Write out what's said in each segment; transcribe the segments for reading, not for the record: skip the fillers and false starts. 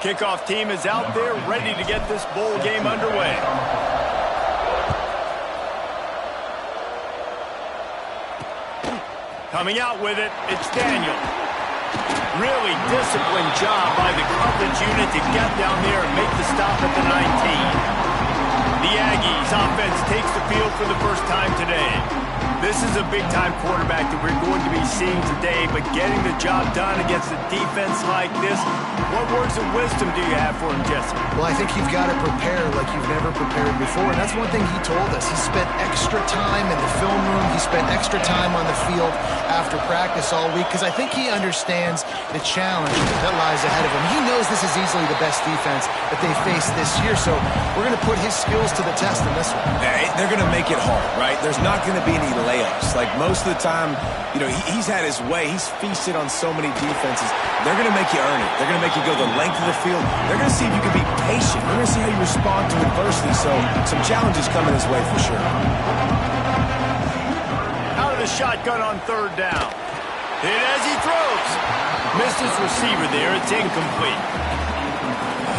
Kickoff team is out there ready to get this bowl game underway. Coming out with it, it's Daniel. Really disciplined job by the coverage unit to get down there and make the stop at the 19. The Aggies offense takes the field for the first time today. This is a big-time quarterback that we're going to be seeing today, but getting the job done against a defense like this, what words of wisdom do you have for him, Jesse? Well, I think you've got to prepare like you've never prepared before, and that's one thing he told us. He spent extra time in the film room. He spent extra time on the field after practice all week, because I think he understands the challenge that lies ahead of him. He knows this is easily the best defense that they face this year, so we're going to put his skills to the test in this one. They're going to make it hard, right? There's not going to be any layups. Like most of the time, you know, he's had his way. He's feasted on so many defenses. They're going to make you earn it. They're going to make you go the length of the field. They're going to see if you can be patient. They're going to see how you respond to adversity. So some challenges coming his way for sure. Out of the shotgun on third down. Hit as he throws. Missed his receiver there. It's incomplete.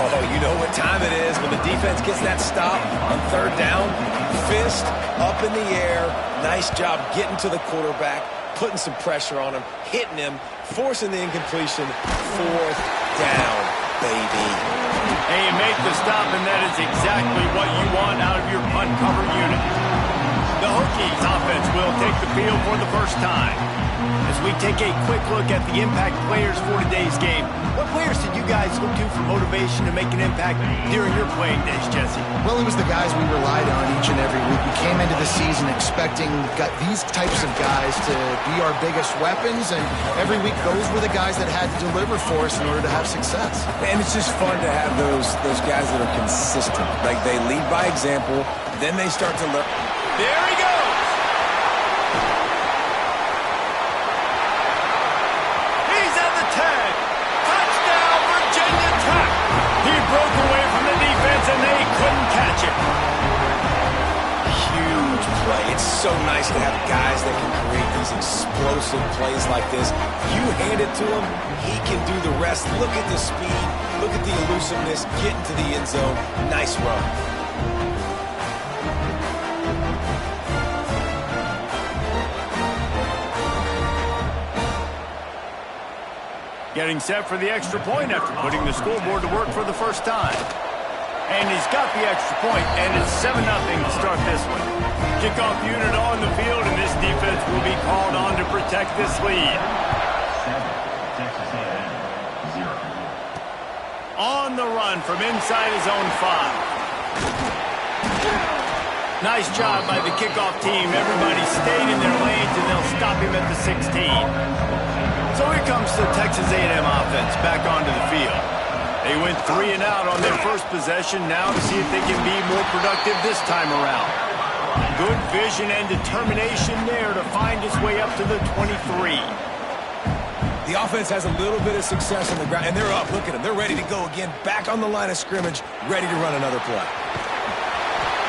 Oh, you know what time it is when the defense gets that stop on third down. Fist up in the air. Nice job getting to the quarterback, putting some pressure on him, hitting him, forcing the incompletion. Fourth down, baby. And you make the stop, and that is exactly what you want out of your punt cover unit. The Hokies offense will take the field for the first time. As we take a quick look at the impact players for today's game, what players did you guys look to for motivation to make an impact during your playing days, Jesse? Well, it was the guys we relied on each and every week. We came into the season expecting these types of guys to be our biggest weapons, and every week those were the guys that had to deliver for us in order to have success. And it's just fun to have those guys that are consistent. Like they lead by example, then they start to learn. There he goes! He's at the 10. Touchdown, Virginia Tech! He broke away from the defense and they couldn't catch it. Huge play. It's so nice to have guys that can create these explosive plays like this. You hand it to him, he can do the rest. Look at the speed, look at the elusiveness, get into the end zone. Nice run. Getting set for the extra point after putting the scoreboard to work for the first time. And he's got the extra point, and it's 7-0 to start this one. Kickoff unit on the field, and this defense will be called on to protect this lead. On the run from inside his own 5. Nice job by the kickoff team. Everybody stayed in their lanes, and they'll stop him at the 16. So here comes the Texas A&M offense back onto the field. They went 3 and out on their first possession, now to see if they can be more productive this time around. Good vision and determination there to find his way up to the 23. The offense has a little bit of success on the ground, and they're up. Look at them. They're ready to go again, back on the line of scrimmage, ready to run another play.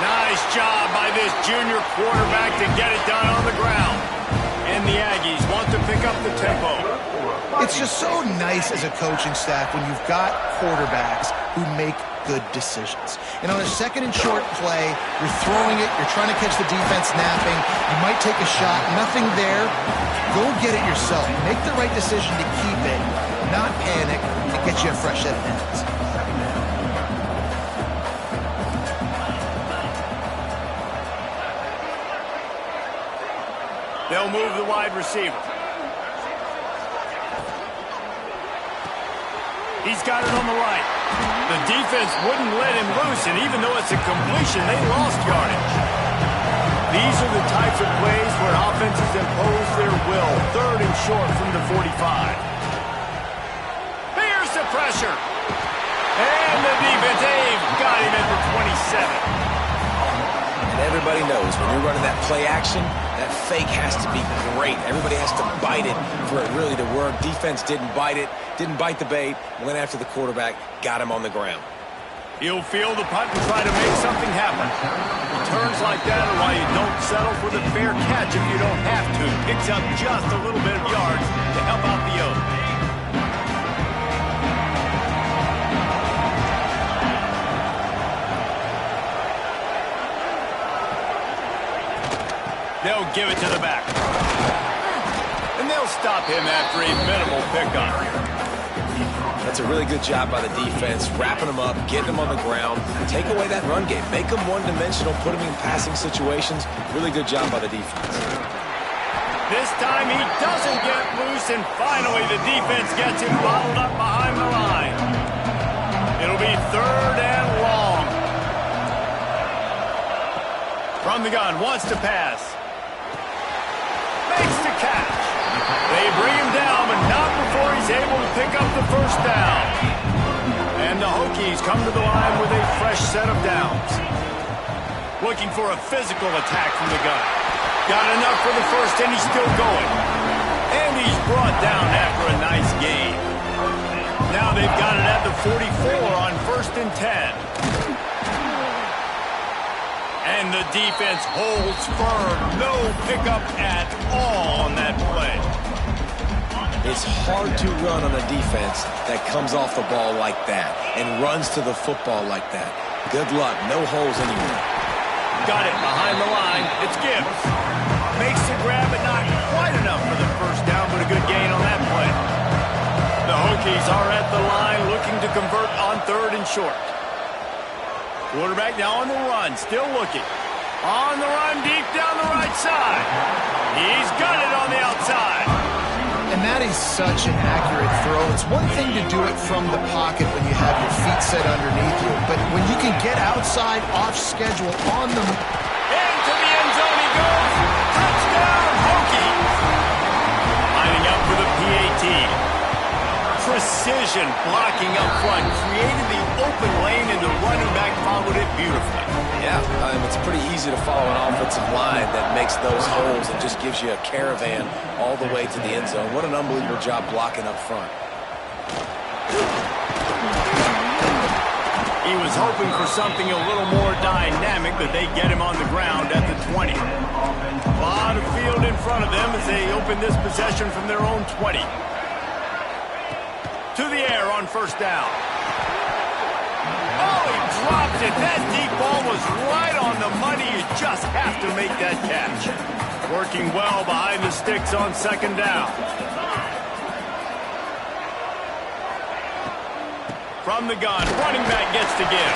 Nice job by this junior quarterback to get it done on the ground. And the Aggies want to pick up the tempo. It's just so nice as a coaching staff when you've got quarterbacks who make good decisions. And on a second and short play, you're throwing it, you're trying to catch the defense napping, you might take a shot, nothing there. Go get it yourself. Make the right decision to keep it, not panic, and get you a fresh set of hands. They'll move the wide receiver. He's got it on the right. The defense wouldn't let him loose, and even though it's a completion, they lost yardage. These are the types of plays where offenses impose their will. Third and short from the 45. Here's the pressure. And the defense, they've got him at the 27. And everybody knows when you're running that play action, that fake has to be great. Everybody has to bite it for it really to work. Defense didn't bite it, didn't bite the bait, went after the quarterback, got him on the ground. He'll field the punt and try to make something happen. Returns like that are why you don't settle for the fair catch if you don't have to. Picks up just a little bit of yards to help out the O's. give it to the back. And they'll stop him after a minimal pickup. That's a really good job by the defense, wrapping them up, getting them on the ground, take away that run game, make them one-dimensional, put them in passing situations. Really good job by the defense. This time he doesn't get loose, and finally the defense gets him bottled up behind the line. It'll be 3rd and long. From the gun, wants to pass. Makes the catch. They bring him down, but not before he's able to pick up the first down. And the Hokies come to the line with a fresh set of downs. Looking for a physical attack from the gun. Got enough for the first, and he's still going. And he's brought down after a nice gain. Now they've got it at the 44 on 1st and 10. And the defense holds firm. No pickup at all on that play. It's hard to run on a defense that comes off the ball like that and runs to the football like that. Good luck. No holes anywhere. Got it behind the line. It's Gibbs. Makes the grab, but not quite enough for the first down, but a good gain on that play. The Hokies are at the line looking to convert on 3rd and short. Quarterback now on the run, still looking. On the run, deep down the right side. He's got it on the outside. And that is such an accurate throw. It's one thing to do it from the pocket when you have your feet set underneath you, but when you can get outside, off schedule, on the... Into the end zone he goes. Touchdown, Hokies. Lining up for the PAT. Precision blocking up front, created the open lane, and the running back followed it beautifully. Yeah, it's pretty easy to follow an offensive line that makes those holes and just gives you a caravan all the way to the end zone. What an unbelievable job blocking up front. He was hoping for something a little more dynamic, but they get him on the ground at the 20. A lot of field in front of them as they open this possession from their own 20. To the air on 1st down. Oh, he dropped it. That deep ball was right on the money. You just have to make that catch. Working well behind the sticks on 2nd down. From the gun, running back gets to give.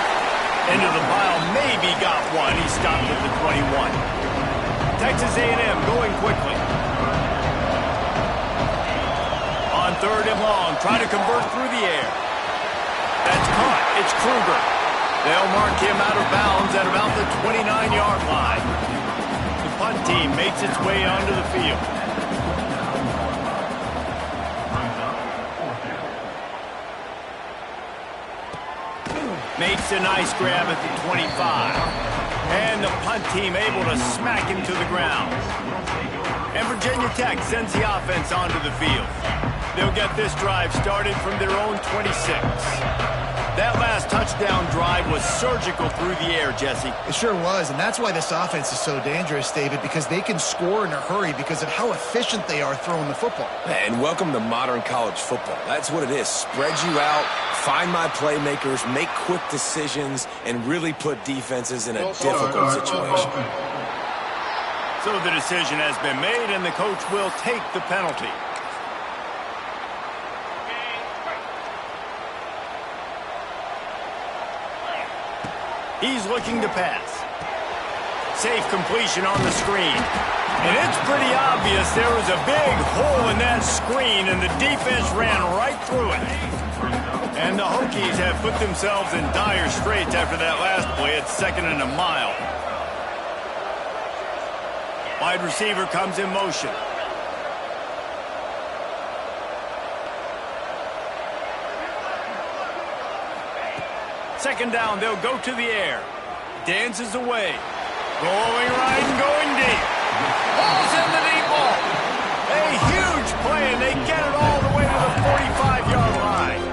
Into the pile, maybe got one. He stopped at the 21. Texas A&M going quickly. On 3rd and long, try to convert through the air. That's caught. It's Kruger. They'll mark him out of bounds at about the 29-yard line. The punt team makes its way onto the field. Makes a nice grab at the 25. And the punt team able to smack him to the ground. And Virginia Tech sends the offense onto the field. They'll get this drive started from their own 26. That last touchdown drive was surgical through the air, Jesse. It sure was, and that's why this offense is so dangerous, David, because they can score in a hurry because of how efficient they are throwing the football. And welcome to modern college football. That's what it is. Spread you out, find my playmakers, make quick decisions, and really put defenses in a difficult situation. So the decision has been made, and the coach will take the penalty. He's looking to pass. Safe completion on the screen. And it's pretty obvious there was a big hole in that screen, and the defense ran right through it. And the Hokies have put themselves in dire straits after that last play. It's 2nd and a mile. Wide receiver comes in motion. Second down, they'll go to the air. Dances away. Going right and going deep. Ball's in the deep ball. A huge play, and they get it all the way to the 45-yard line.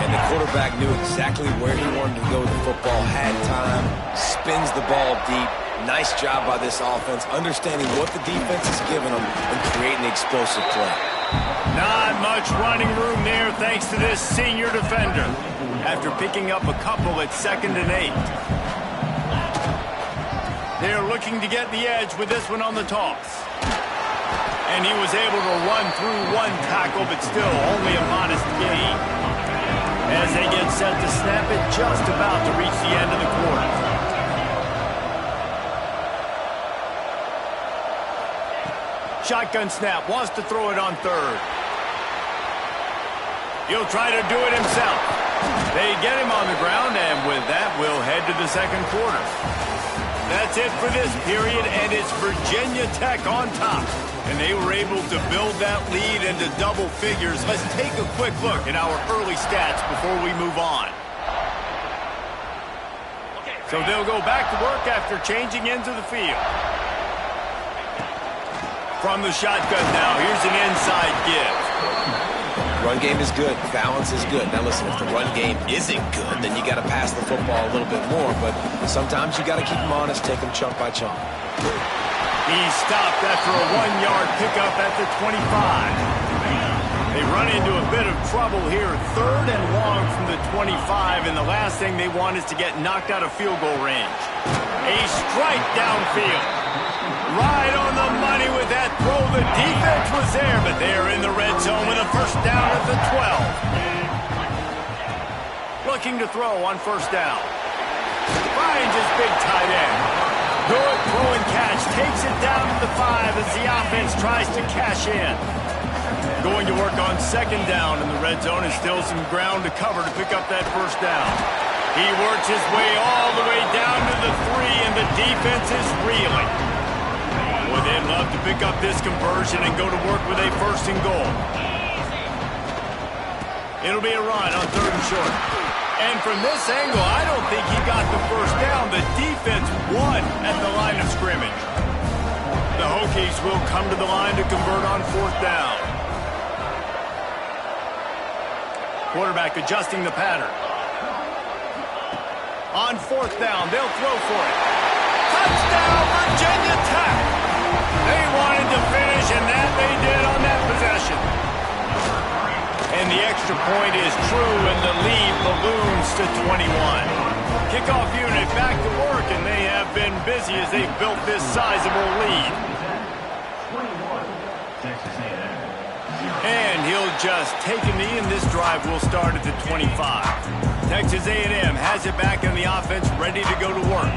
And the quarterback knew exactly where he wanted to go with the football, had time, spins the ball deep. Nice job by this offense, understanding what the defense is giving them and creating explosive play. Not much running room there thanks to this senior defender. After picking up a couple at 2nd and 8. They're looking to get the edge with this one on the toss. And he was able to run through one tackle, but still only a modest gain. As they get set to snap it, just about to reach the end of the quarter. Shotgun snap, wants to throw it on third. He'll try to do it himself. They get him on the ground, and with that, we'll head to the second quarter. That's it for this period, and it's Virginia Tech on top. And they were able to build that lead into double figures. Let's take a quick look at our early stats before we move on. So they'll go back to work after changing into the field. From the shotgun now, here's an inside give. Run game is good. Balance is good. Now listen, if the run game isn't good, then you got to pass the football a little bit more. But sometimes you got to keep them honest, take them chunk by chunk. He's stopped after a 1-yard pickup at the 25. They run into a bit of trouble here. 3rd and long from the 25, and the last thing they want is to get knocked out of field goal range. A strike downfield. Right on the money with that throw. The defense was there, but they're in the red zone with a first down at the 12. Looking to throw on first down. Finds his big tight end. Good throw and catch. Takes it down to the 5 as the offense tries to cash in. Going to work on second down in the red zone, and still some ground to cover to pick up that first down. He works his way all the way down to the 3, and the defense is reeling. Boy, they'd love to pick up this conversion and go to work with a first and goal. It'll be a run on 3rd and short. And from this angle, I don't think he got the first down. The defense won at the line of scrimmage. The Hokies will come to the line to convert on 4th down. Quarterback adjusting the pattern. On 4th down, they'll throw for it. Touchdown, Virginia Tech! They wanted to finish, and that they did on that possession. And the extra point is true, and the lead balloons to 21. Kickoff unit back to work, and they have been busy as they've built this sizable lead. And he'll just take a knee, and this drive will start at the 25. Texas A&M has it back in the offense, ready to go to work.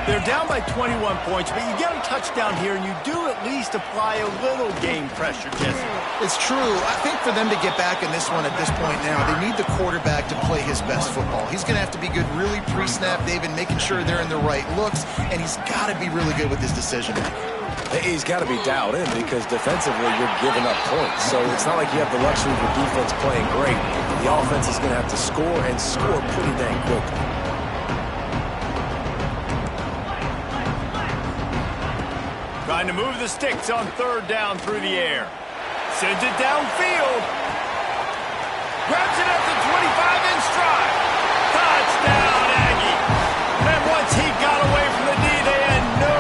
They're down by 21 points, but you get a touchdown here, and you do at least apply a little game pressure, Jesse. It's true. I think for them to get back in this one at this point now, they need the quarterback to play his best football. He's going to have to be good really pre-snap, David, making sure they're in the right looks, and he's got to be really good with his decision-making. He's got to be dialed in because defensively you're giving up points. So it's not like you have the luxury of your defense playing great. The offense is going to have to score and score pretty dang quickly. Trying to move the sticks on 3rd down through the air. Sends it downfield. Grabs it at the 25 in stride. Touchdown, Aggie. And once he got away from the knee, they had no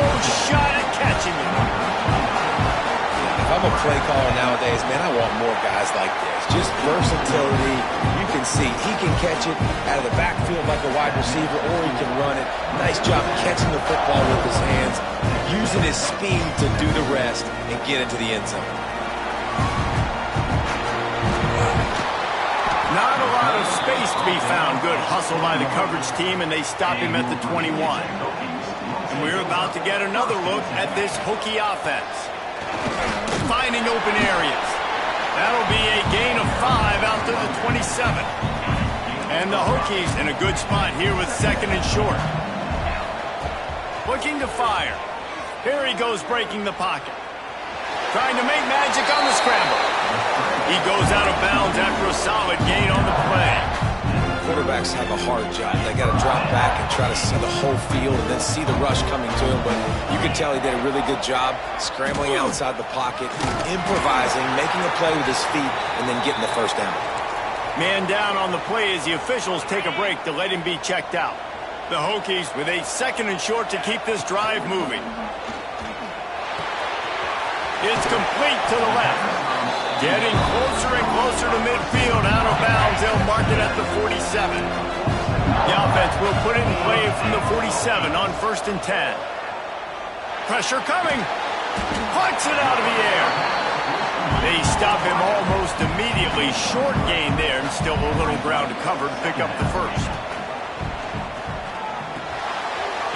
shot at catching him. If I'm a play caller nowadays, man, I want more guys like this. Just versatility. You can see he can catch it out of the backfield like a wide receiver, or he can run it. Nice job catching the football with his hands, using his speed to do the rest and get into the end zone. Not a lot of space to be found. Good hustle by the coverage team, and they stop him at the 21. And we're about to get another look at this Hokie offense. Finding open areas. That'll be a gain of 5 out to the 27. And the Hokies in a good spot here with 2nd and short. Looking to fire. Here he goes breaking the pocket. Trying to make magic on the scramble. He goes out of bounds after a solid gain on the play. Quarterbacks have a hard job. They got to drop back and try to see the whole field and then see the rush coming to him. But you can tell he did a really good job scrambling outside the pocket, improvising, making a play with his feet, and then getting the first down. Man down on the play as the officials take a break to let him be checked out. The Hokies with a 2nd and short to keep this drive moving. It's complete to the left. Getting closer and closer to midfield, out of bounds. They'll mark it at the 47. The offense will put it in play from the 47 on 1st and 10. Pressure coming. Puts it out of the air. They stop him almost immediately. Short gain there, and still a little ground to cover to pick up the first.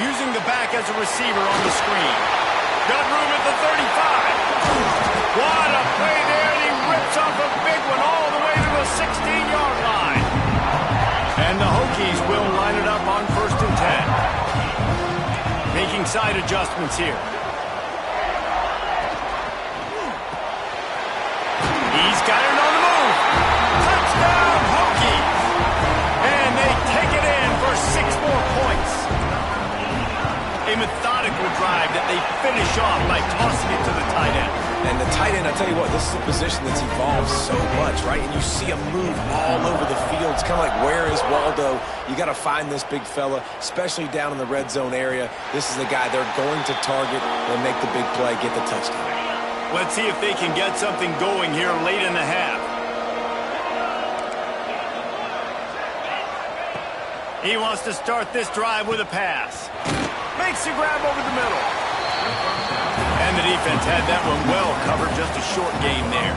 Using the back as a receiver on the screen. Got room at the 35. What a play there, and he rips off a big one all the way to the 16-yard line. And the Hokies will line it up on 1st and 10. Making side adjustments here. He's got it on the move. Touchdown, Hokies. And they take it in for 6 more points. A methodical drive that they finish off by tossing it to the tight end. And the tight end, I'll tell you what, this is a position that's evolved so much, right? And you see him move all over the field. It's kind of like, where is Waldo? You got to find this big fella, especially down in the red zone area. This is the guy they're going to target and make the big play, get the touchdown. Let's see if they can get something going here late in the half. He wants to start this drive with a pass. Makes the grab over the middle. And the defense had that one well covered, just a short gain there.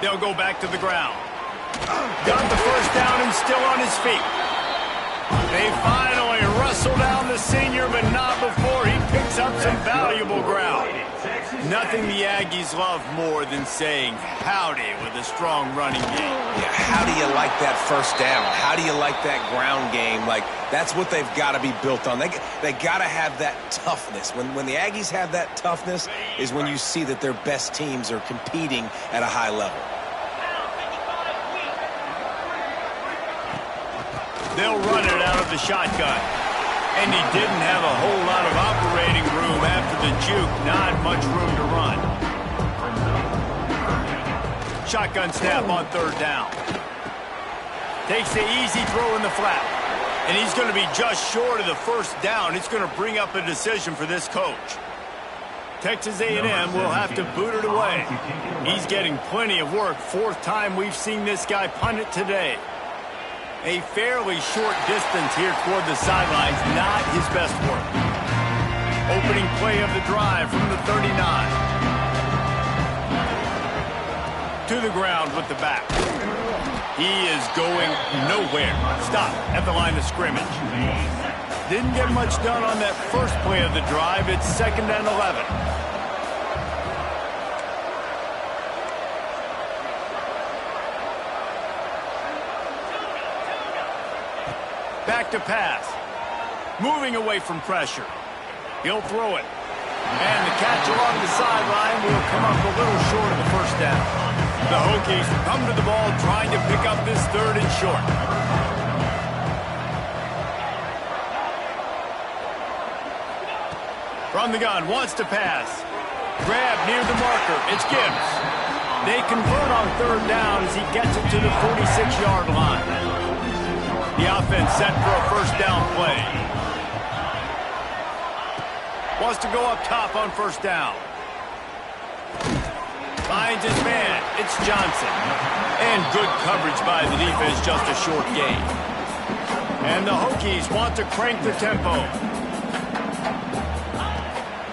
They'll go back to the ground. Got the first down and still on his feet. They finally wrestle down the senior, but not before he picks up some valuable ground. Nothing the Aggies love more than saying howdy with a strong running game. Yeah, how do you like that first down? How do you like that ground game? Like, that's what they've got to be built on. They got to have that toughness. When the Aggies have that toughness is when you see that their best teams are competing at a high level. They'll run it out of the shotgun. And he didn't have a whole lot of operating room after the juke. Not much room to run. Shotgun snap on 3rd down. Takes the easy throw in the flat. And he's going to be just short of the first down. It's going to bring up a decision for this coach. Texas A&M will have to boot it away. He's getting plenty of work. 4th time we've seen this guy punt it today. A fairly short distance here toward the sidelines, not his best work. Opening play of the drive from the 39. To the ground with the back. He is going nowhere. Stop at the line of scrimmage. Didn't get much done on that first play of the drive. It's 2nd and 11. Back to pass. Moving away from pressure. He'll throw it. And the catch along the sideline will come up a little short of the first down. The Hokies come to the ball trying to pick up this 3rd and short. From the gun, wants to pass. Grab near the marker. It's Gibbs. They convert on 3rd down as he gets it to the 46-yard line. The offense set for a first down play. Wants to go up top on 1st down. Finds his man. It's Johnson. And good coverage by the defense, just a short gain. And the Hokies want to crank the tempo.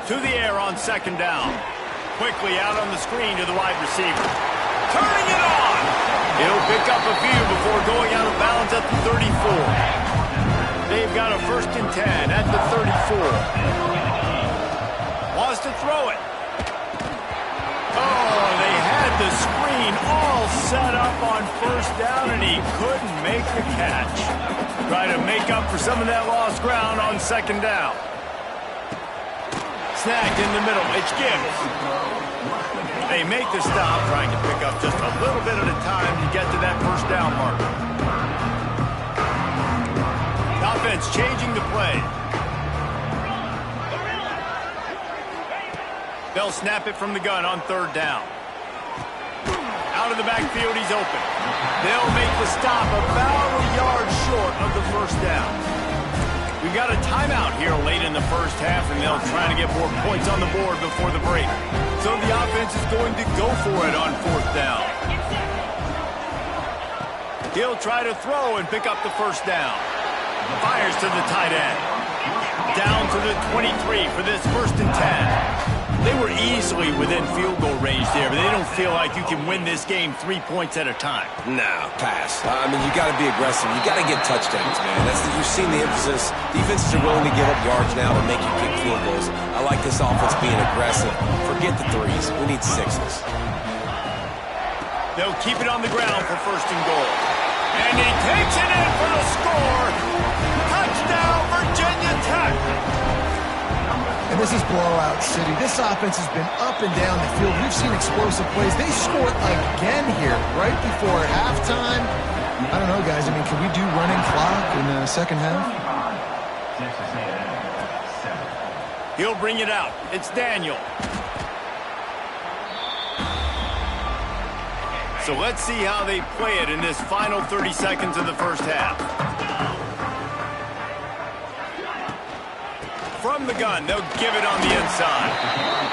To the air on 2nd down. Quickly out on the screen to the wide receiver. Turning it on! He'll pick up a few before going out of bounds at the 34. They've got a 1st and 10 at the 34. Wants to throw it. Oh, they had the screen all set up on 1st down, and he couldn't make the catch. Try to make up for some of that lost ground on 2nd down. Snagged in the middle. It's Gibbs. They make the stop, trying to pick up just a little bit at a time to get to that first down marker. The offense changing the play. They'll snap it from the gun on 3rd down. Out of the backfield, he's open. They'll make the stop about a yard short of the first down. We've got a timeout here late in the first half, and they'll try to get more points on the board before the break. So the offense is going to go for it on 4th down. He'll try to throw and pick up the first down. Fires to the tight end. Down to the 23 for this 1st and 10. They were easily within field goal range there, but they don't feel like you can win this game 3 points at a time. No, pass. I mean, you got to be aggressive. You got to get touchdowns, man. You've seen the emphasis. Defenses are willing to give up yards now to make you kick field goals. I like this offense being aggressive. Forget the threes. We need sixes. They'll keep it on the ground for 1st and goal. And he takes it in for the score. Touchdown, Virginia Tech. And this is blowout city. This offense has been up and down the field. We've seen explosive plays. They scored again here right before halftime. I don't know, guys. I mean, can we do running clock in the second half? He'll bring it out. It's Daniel. So let's see how they play it in this final 30 seconds of the first half. From the gun, they'll give it on the inside.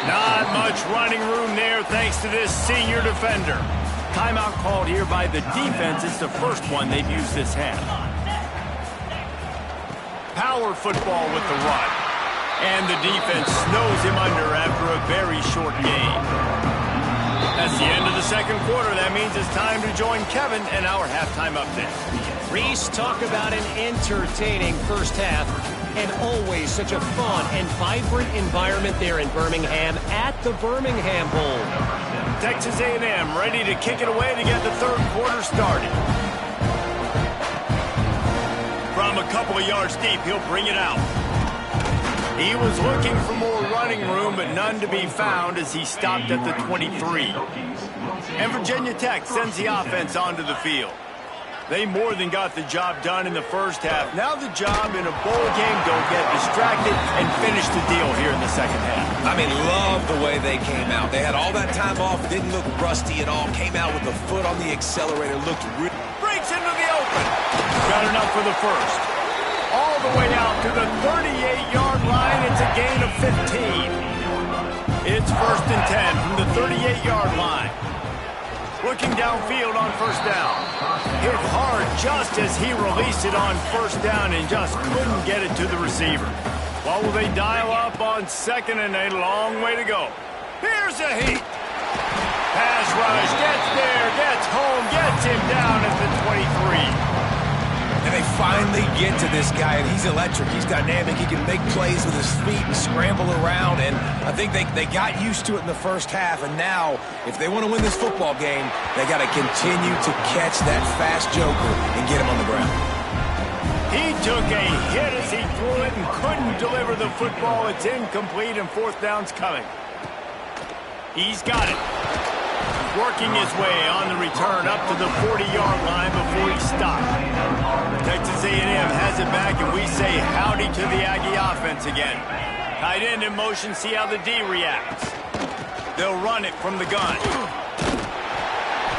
Not much running room there thanks to this senior defender. Timeout called here by the defense. It's the first one they've used this half. Power football with the run. And the defense snows him under after a very short game. That's the end of the second quarter. That means it's time to join Kevin and our halftime update. Reese, talk about an entertaining first half. And always such a fun and vibrant environment there in Birmingham at the Birmingham Bowl. Texas A&M ready to kick it away to get the third quarter started. From a couple of yards deep, he'll bring it out. He was looking for more running room, but none to be found as he stopped at the 23. And Virginia Tech sends the offense onto the field. They more than got the job done in the first half. Now the job in a bowl game, don't get distracted and finish the deal here in the second half. I mean, love the way they came out. They had all that time off, didn't look rusty at all, came out with the foot on the accelerator, looked really... Breaks into the open. Got enough for the first. All the way out to the 38-yard line. It's a gain of 15. It's 1st and 10 from the 38-yard line. Looking downfield on first down. Hit hard just as he released it on first down and just couldn't get it to the receiver. What will they dial up on 2nd and a long way to go? Here's a heat. Pass rush, gets there, gets home, gets him down at the 23. And they finally get to this guy, and he's electric. He's dynamic. He can make plays with his feet and scramble around. And I think they got used to it in the first half. And now, if they want to win this football game, they got to continue to catch that fast joker and get him on the ground. He took a hit as he threw it and couldn't deliver the football. It's incomplete, and 4th down's coming. He's got it. Working his way on the return up to the 40-yard line before he stopped. Texas A&M has it back, and we say howdy to the Aggie offense again. Tight end in motion, see how the D reacts. They'll run it from the gun.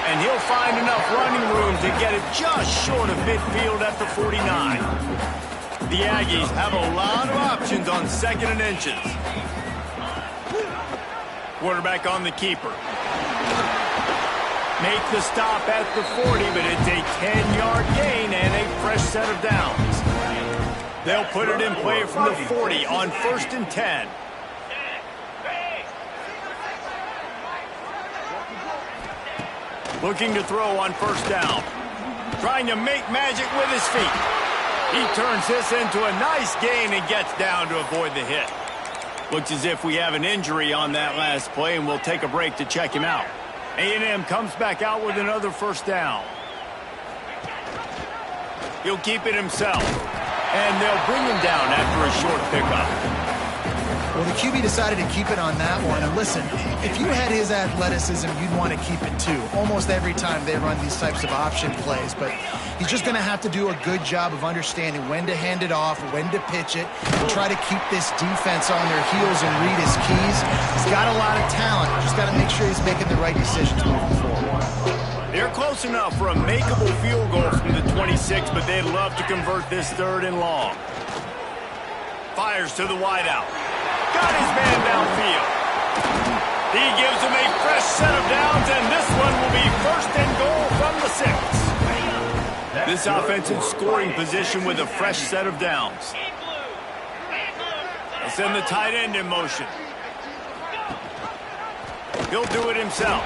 And he'll find enough running room to get it just short of midfield at the 49. The Aggies have a lot of options on 2nd and inches. Quarterback on the keeper. Make the stop at the 40, but it's a 10-yard gain and a fresh set of downs. They'll put it in play from the 40 on 1st and 10. Looking to throw on first down. Trying to make magic with his feet. He turns this into a nice gain and gets down to avoid the hit. Looks as if we have an injury on that last play, and we'll take a break to check him out. A&M comes back out with another first down. He'll keep it himself. And they'll bring him down after a short pickup. Well, the QB decided to keep it on that one. And listen, if you had his athleticism, you'd want to keep it too. Almost every time they run these types of option plays. But he's just going to have to do a good job of understanding when to hand it off, when to pitch it, and try to keep this defense on their heels and read his keys. He's got a lot of talent. Just got to make sure he's making the right decisions moving forward. They're close enough for a makeable field goal from the 26, but they'd love to convert this 3rd and long. Fires to the wideout. Got his man downfield. He gives him a fresh set of downs, and this one will be 1st and goal from the 6. This offense in scoring position with a fresh set of downs. They'll send the tight end in motion. He'll do it himself.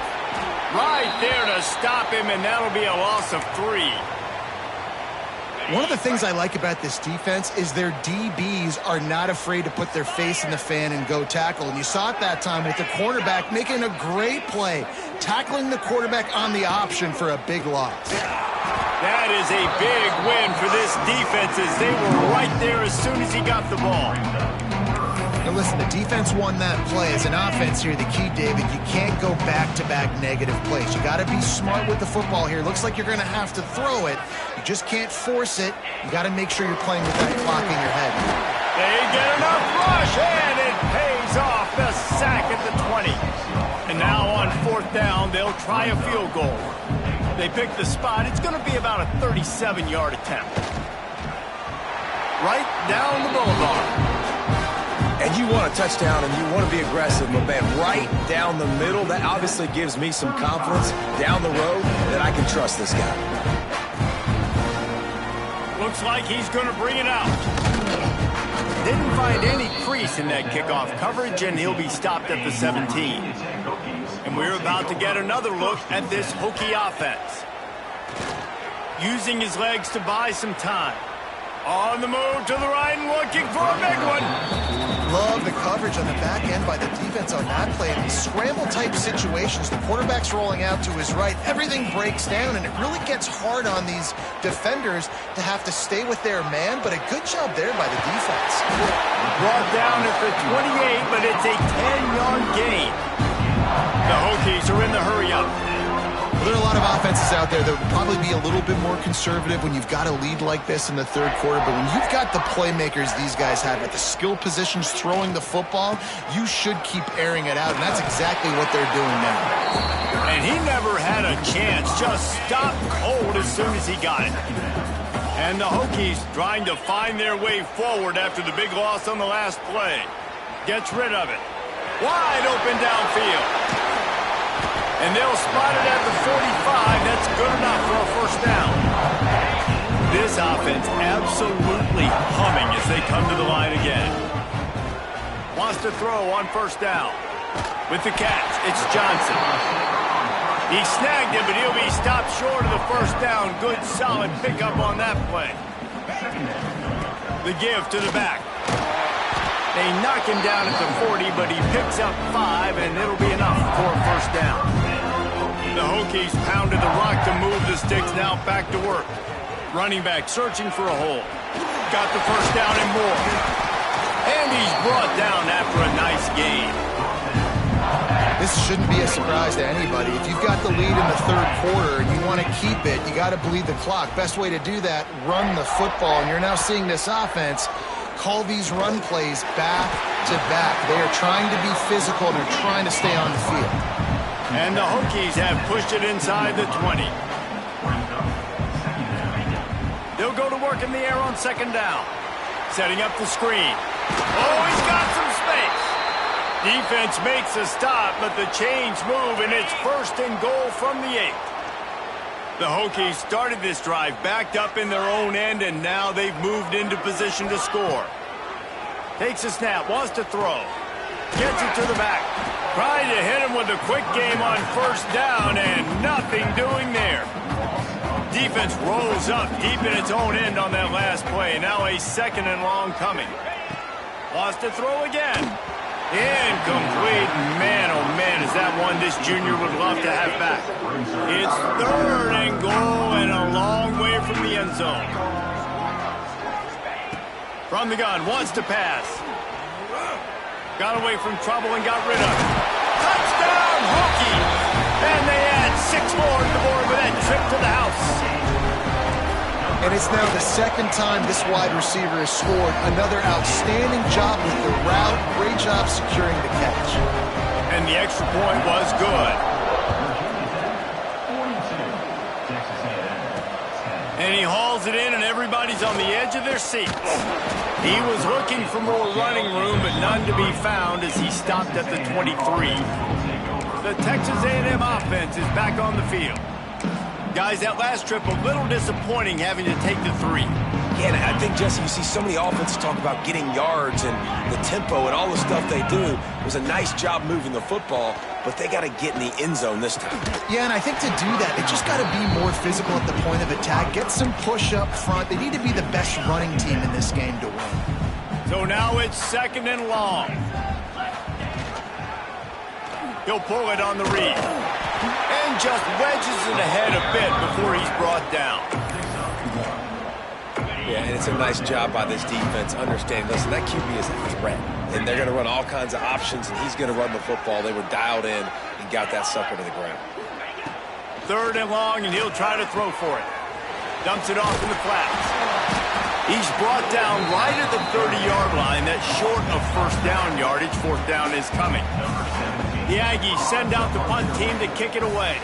Right there to stop him, and that'll be a loss of 3. One of the things I like about this defense is their DBs are not afraid to put their face in the fan and go tackle. And you saw it that time with the cornerback making a great play, tackling the quarterback on the option for a big loss. That is a big win for this defense as they were right there as soon as he got the ball. Now listen, the defense won that play. As an offense here, the key, David, you can't go back-to-back negative plays. You got to be smart with the football here. Looks like you're going to have to throw it. You just can't force it. You got to make sure you're playing with that clock in your head. They get enough rush, and it pays off. The sack at the 20. And now on 4th down, they'll try a field goal. They pick the spot. It's going to be about a 37-yard attempt. Right down the boulevard. And you want a touchdown and you want to be aggressive, but man, right down the middle, that obviously gives me some confidence down the road that I can trust this guy. Looks like he's going to bring it out. Didn't find any crease in that kickoff coverage, and he'll be stopped at the 17. And we're about to get another look at this Hokie offense. Using his legs to buy some time. On the move to the right and looking for a big one. Love the coverage on the back end by the defense on that play. In these scramble-type situations, the quarterback's rolling out to his right. Everything breaks down, and it really gets hard on these defenders to have to stay with their man, but a good job there by the defense. Brought down at the 28, but it's a 10-yard gain. The Hokies are in the hurry-up. Well, there are a lot of offenses out there that would probably be a little bit more conservative when you've got a lead like this in the 3rd quarter, but when you've got the playmakers these guys have at the skill positions throwing the football, you should keep airing it out, and that's exactly what they're doing now. And he never had a chance, just stopped cold as soon as he got it. And the Hokies trying to find their way forward after the big loss on the last play. Gets rid of it. Wide open downfield. And they'll spot it at the 45. That's good enough for a 1st down. This offense absolutely humming as they come to the line again. Wants to throw on 1st down. With the catch, it's Johnson. He snagged it, but he'll be stopped short of the 1st down. Good, solid pickup on that play. The give to the back. They knock him down at the 40, but he picks up 5, and it'll be enough for a 1st down. The Hokies pounded the rock to move the sticks, now back to work. Running back searching for a hole. Got the 1st down and more. And he's brought down after a nice gain. This shouldn't be a surprise to anybody. If you've got the lead in the 3rd quarter and you want to keep it, you got to bleed the clock. Best way to do that, run the football. And you're now seeing this offense call these run plays back to back. They are trying to be physical and they're trying to stay on the field. And the Hokies have pushed it inside the 20. They'll go to work in the air on 2nd down. Setting up the screen. Oh, he's got some space. Defense makes a stop, but the chains move, and it's 1st and goal from the 8. The Hokies started this drive backed up in their own end, and now they've moved into position to score. Takes a snap, wants to throw. Gets it to the back. Trying to hit him with a quick game on 1st down, and nothing doing there. Defense rolls up deep in its own end on that last play. Now a 2nd and long coming. Wants to throw again. Incomplete. Man, oh man, is that one this junior would love to have back. It's 3rd and goal and a long way from the end zone. From the gun, wants to pass. Got away from trouble and got rid of it. Touchdown, Hokie! And they add 6 more to the board with that trip to the house. And it's now the 2nd time this wide receiver has scored. Another outstanding job with the route. Great job securing the catch. And the extra point was good. And he hauls it in, and everybody's on the edge of their seats. He was looking for more running room, but none to be found as he stopped at the 23. The Texas A&M offense is back on the field. Guys, that last trip a little disappointing having to take the 3. Yeah, and I think, Jesse, you see so many offenses talk about getting yards and the tempo and all the stuff they do. It was a nice job moving the football, but they got to get in the end zone this time. Yeah, and I think to do that, they just got to be more physical at the point of attack, get some push up front. They need to be the best running team in this game to win. So now it's 2nd and long. He'll pull it on the read. And just wedges it ahead a bit before he's brought down. Yeah, and it's a nice job by this defense understanding, listen, that QB is a threat. And they're going to run all kinds of options, and he's going to run the football. They were dialed in and got that sucker to the ground. 3rd and long, and he'll try to throw for it. Dumps it off in the flats. He's brought down right at the 30-yard line. That's short of 1st down yardage. 4th down is coming. The Aggies send out the punt team to kick it away.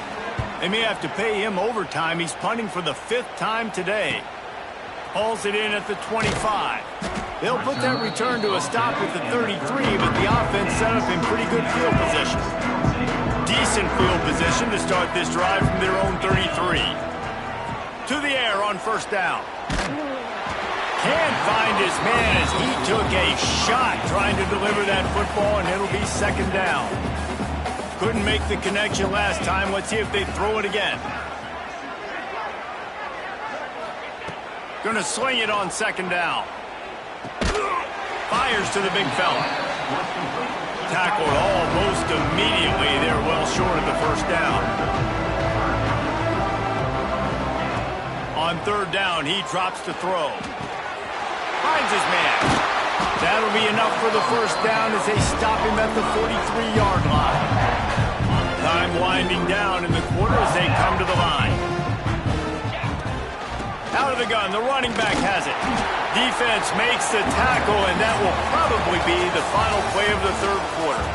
They may have to pay him overtime. He's punting for the 5th time today. Hauls it in at the 25. They'll put that return to a stop at the 33, but the offense set up in pretty good field position. Decent field position to start this drive from their own 33. To the air on 1st down. Can't find his man as he took a shot trying to deliver that football, and it'll be 2nd down. Couldn't make the connection last time. Let's see if they throw it again. Gonna sling it on 2nd down. Fires to the big fella. Tackled almost immediately. They're well short of the 1st down. On 3rd down, he drops to throw. Finds his man. That'll be enough for the 1st down as they stop him at the 43-yard line. Time winding down in the quarter as they come to the line. Out of the gun, the running back has it. Defense makes the tackle, and that will probably be the final play of the 3rd quarter.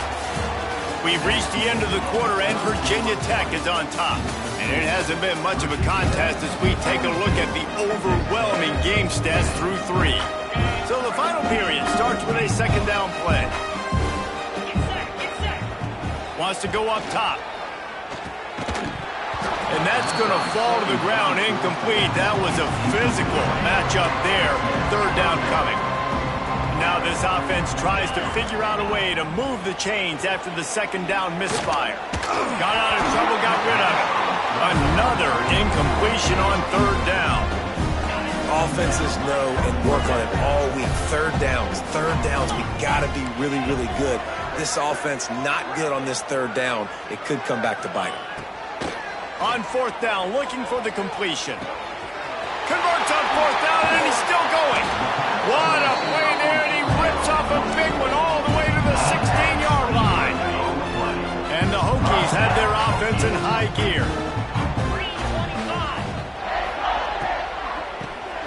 We've reached the end of the quarter, and Virginia Tech is on top. And it hasn't been much of a contest as we take a look at the overwhelming game stats through 3. So the final period starts with a 2nd down play. Wants to go up top. And that's going to fall to the ground incomplete. That was a physical matchup there. 3rd down coming. Now this offense tries to figure out a way to move the chains after the 2nd down misfire. Got out of trouble, got rid of it. Another incompletion on 3rd down. Offenses know and work on it all week. 3rd downs. We got to be really, really good. This offense not good on this 3rd down. It could come back to bite them. On 4th down, looking for the completion. Converts on 4th down, and he's still going. What a play there, and he rips off a big one all the way to the 16-yard line. And the Hokies have their offense in high gear.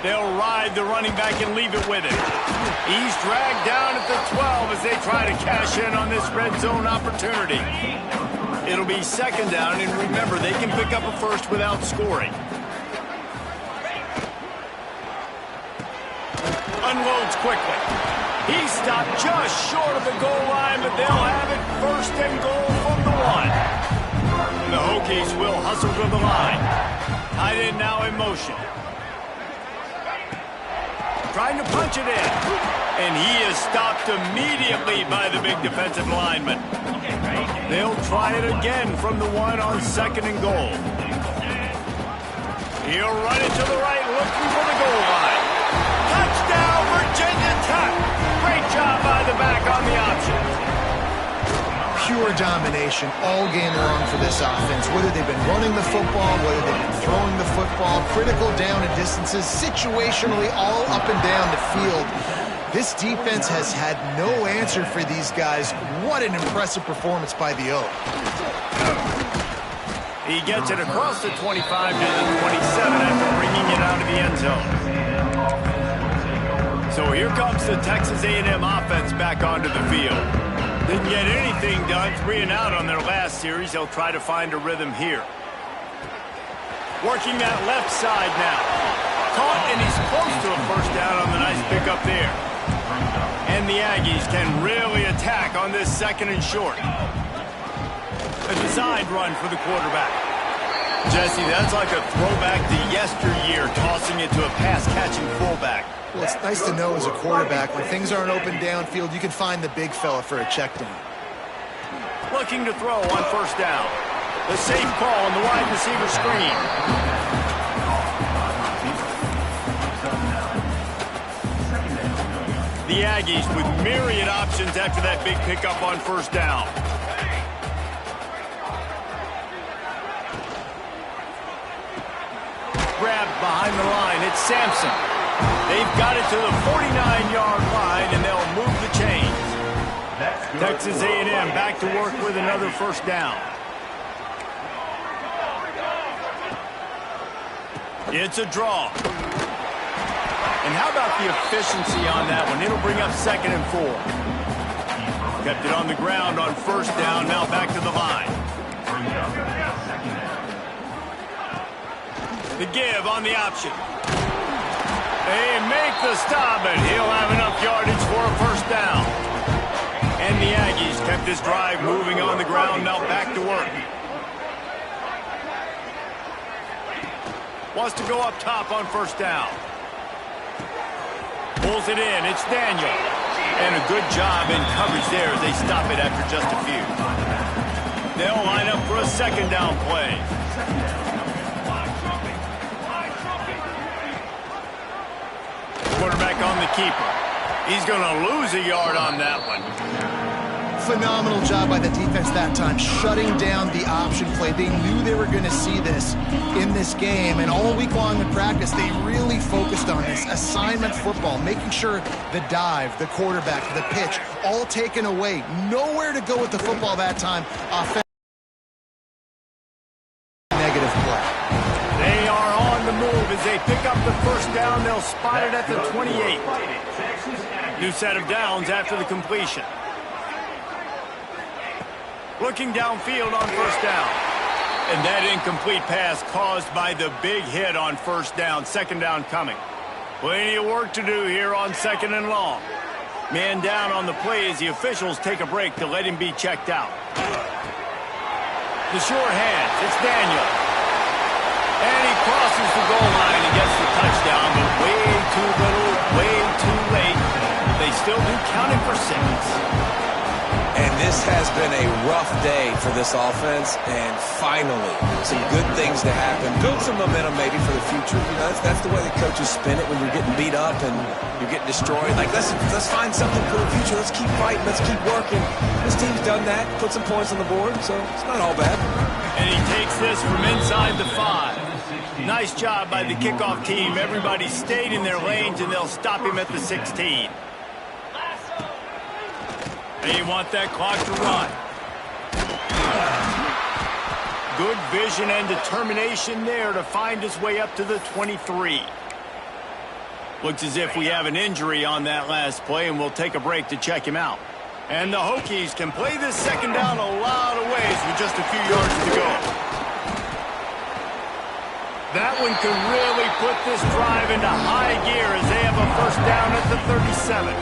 They'll ride the running back and leave it with him. He's dragged down at the 12 as they try to cash in on this red zone opportunity. It'll be 2nd down, and remember, they can pick up a 1st without scoring. Unloads quickly. He stopped just short of the goal line, but they'll have it 1st and goal from the 1. The Hokies will hustle to the line. Tight end now in motion. Trying to punch it in. And he is stopped immediately by the big defensive lineman. They'll try it again from the 1 on 2nd and goal. He'll run it to the right, looking for the goal line. Touchdown, Virginia Tech. Great job by the back on the option. Pure domination all game long for this offense. Whether they've been running the football, whether they've been throwing the football, critical down and distances, situationally all up and down the field. This defense has had no answer for these guys. What an impressive performance by the Oak. He gets it across the 25 to the 27 after bringing it out of the end zone. So here comes the Texas A&M offense back onto the field. Didn't get anything done, 3 and out on their last series. They'll try to find a rhythm here. Working that left side now. Caught, and he's close to a 1st down on the nice pickup there. And the Aggies can really attack on this 2nd and short. A design run for the quarterback. Jesse, that's like a throwback to yesteryear, tossing it to a pass-catching fullback. Well, it's nice to know as a quarterback, when things aren't open downfield, you can find the big fella for a check down. Looking to throw on first down. The safe call on the wide receiver screen. The Aggies with myriad options after that big pickup on first down. Grabbed behind the line. It's Sampson. They've got it to the 49-yard line, and they'll move the chains. Texas A&M back to work with another first down. It's a draw. And how about the efficiency on that one? It'll bring up 2nd and 4. Kept it on the ground on first down, now back to the line. The give on the option. They make the stop, and he'll have enough yardage for a first down. And the Aggies kept this drive moving on the ground, now back to work. Wants to go up top on first down. Pulls it in. It's Daniel. And a good job in coverage there as they stop it after just a few. They'll line up for a second down play. Quarterback on the keeper. He's going to lose a yard on that one. Phenomenal job by the defense that time, shutting down the option play. They knew they were going to see this in this game, and all week long in practice, they really focused on this assignment football, making sure the dive, the quarterback, the pitch, all taken away. Nowhere to go with the football that time. Negative play. They are on the move as they pick up the first down. They'll spot it at the 28. New set of downs after the completion. Looking downfield on first down. And that incomplete pass caused by the big hit on first down. Second down coming. Plenty of work to do here on 2nd and long. Man down on the play as the officials take a break to let him be checked out. The sure hands. It's Daniel. And he crosses the goal line and gets the touchdown, but way too little, way too late. They still do count it for 6. And this has been a rough day for this offense, and finally, some good things to happen. Build some momentum maybe for the future. You know, that's the way the coaches spin it when you're getting beat up and you're getting destroyed. Like, let's find something for the future. Let's keep fighting. Let's keep working. This team's done that, put some points on the board, so it's not all bad. And he takes this from inside the 5. Nice job by the kickoff team. Everybody stayed in their lanes, and they'll stop him at the 16. They want that clock to run. Good vision and determination there to find his way up to the 23. Looks as if we have an injury on that last play, and we'll take a break to check him out. And the Hokies can play this second down a lot of ways with just a few yards to go. That one could really put this drive into high gear as they have a first down at the 37.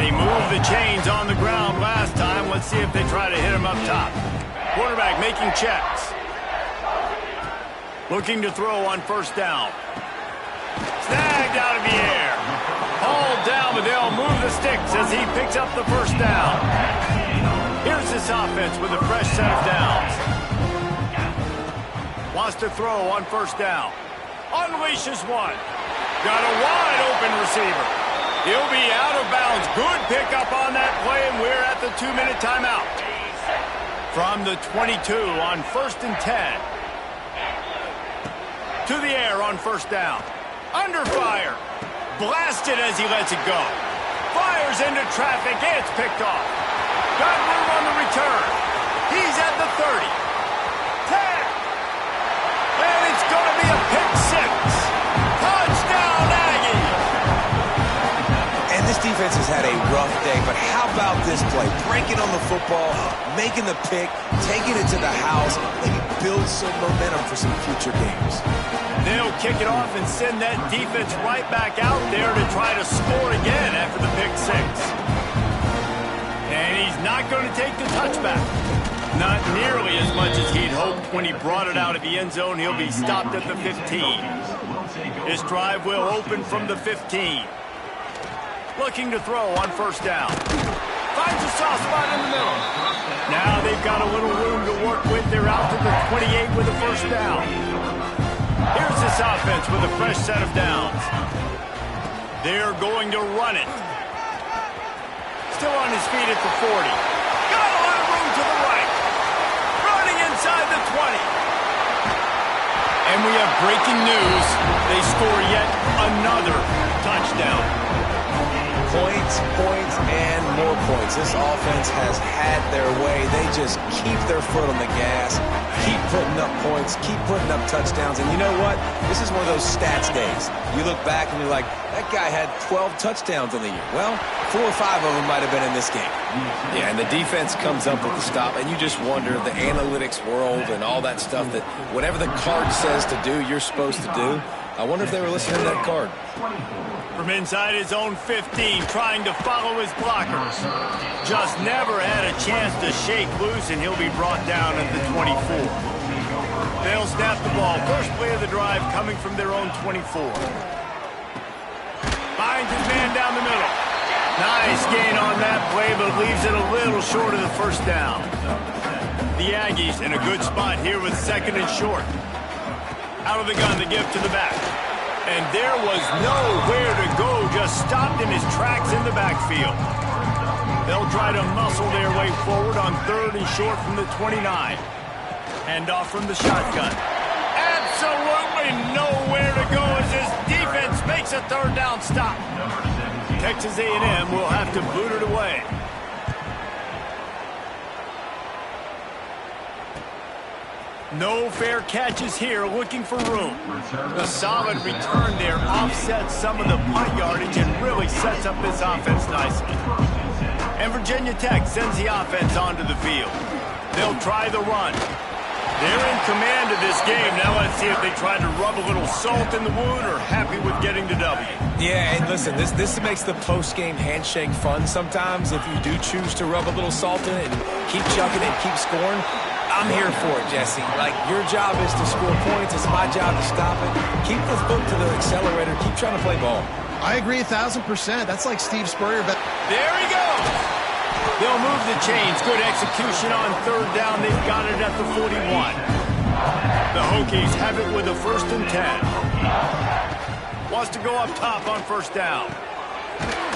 They moved the chains on the ground last time. Let's see if they try to hit him up top. Quarterback making checks. Looking to throw on first down. Snagged out of the air. Hauled down, but they'll move the sticks as he picks up the first down. Here's this offense with a fresh set of downs. Wants to throw on first down. Unleashes one. Got a wide open receiver. He'll be out of bounds. Good pickup on that play, and we're at the 2-minute timeout. From the 22 on 1st and 10. To the air on first down. Under fire. Blasted as he lets it go. Fires into traffic. It's picked off. Got room on the return. He's at the 30. 10. And it's going to be a pick 6. Touchdown, Aggies. And this defense has had a rough day, but how about this play? Breaking on the football, making the pick, taking it to the house, maybe build some momentum for some future games. They'll kick it off and send that defense right back out there to try to score again after the pick 6. And he's not going to take the touchback. Not nearly as much as he'd hoped when he brought it out of the end zone. He'll be stopped at the 15. His drive will open from the 15. Looking to throw on first down. Finds a soft spot in the middle. Now they've got a little room to work with. They're out to the 28 with a first down. Here's this offense with a fresh set of downs. They're going to run it. Still on his feet at the 40. Got a lot of room to the right. Running inside the 20. And we have breaking news. They score yet another touchdown. Points, points, and more points. This offense has had their way. They just keep their foot on the gas, keep putting up points, keep putting up touchdowns. And you know what? This is one of those stats days. You look back and you're like, that guy had 12 touchdowns on the year. Well, 4 or 5 of them might have been in this game. Yeah, and the defense comes up with the stop, and you just wonder, the analytics world and all that stuff, that whatever the card says to do, you're supposed to do. I wonder if they were listening to that card. From inside his own 15, trying to follow his blockers. Just never had a chance to shake loose, and he'll be brought down at the 24. They'll snap the ball. First play of the drive coming from their own 24. Finds his man down the middle. Nice gain on that play, but leaves it a little short of the first down. The Aggies in a good spot here with second and short. Out of the gun, the give to the back. And there was nowhere to go, just stopped in his tracks in the backfield. They'll try to muscle their way forward on third and short from the 29. Handoff from the shotgun. Absolutely nowhere to go as his defense makes a third down stop. Texas A&M will have to boot it away. No fair catches here, looking for room. The solid return there offsets some of the punt yardage and really sets up this offense nicely. And Virginia Tech sends the offense onto the field. They'll try the run. They're in command of this game. Now let's see if they try to rub a little salt in the wound or happy with getting the W. Yeah, and listen, this makes the post-game handshake fun sometimes. If you do choose to rub a little salt in it and keep chucking and keep scoring, I'm here for it, Jesse. Like, your job is to score points. It's my job to stop it. Keep the foot to the accelerator. Keep trying to play ball. I agree 1,000%. That's like Steve Spurrier. There he goes. They'll move the chains. Good execution on third down. They've got it at the 41. The Hokies have it with a 1st and 10. Wants to go up top on first down.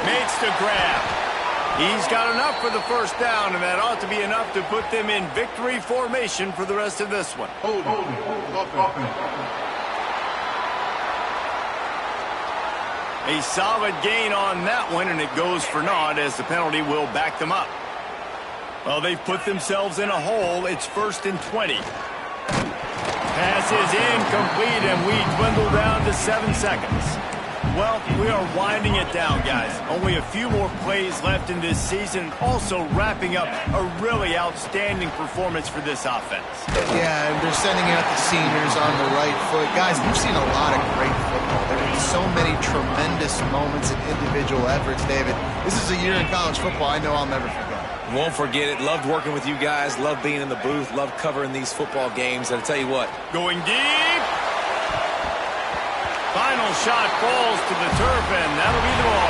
Makes the grab. He's got enough for the first down, and that ought to be enough to put them in victory formation for the rest of this one. A solid gain on that one, and it goes for naught as the penalty will back them up. Well, they've put themselves in a hole. It's 1st and 20. Pass is incomplete, and we dwindle down to 7 seconds. Well, we are winding it down, guys. Only a few more plays left in this season, also wrapping up a really outstanding performance for this offense. Yeah, and they're sending out the seniors on the right foot. Guys, we've seen a lot of great football. There have been so many tremendous moments and individual efforts, David. This is a year in college football I know I'll never forget. Won't forget it. Loved working with you guys. Loved being in the booth. Loved covering these football games. And I'll tell you what. Going deep. Final shot falls to the turf, and that'll be the ball.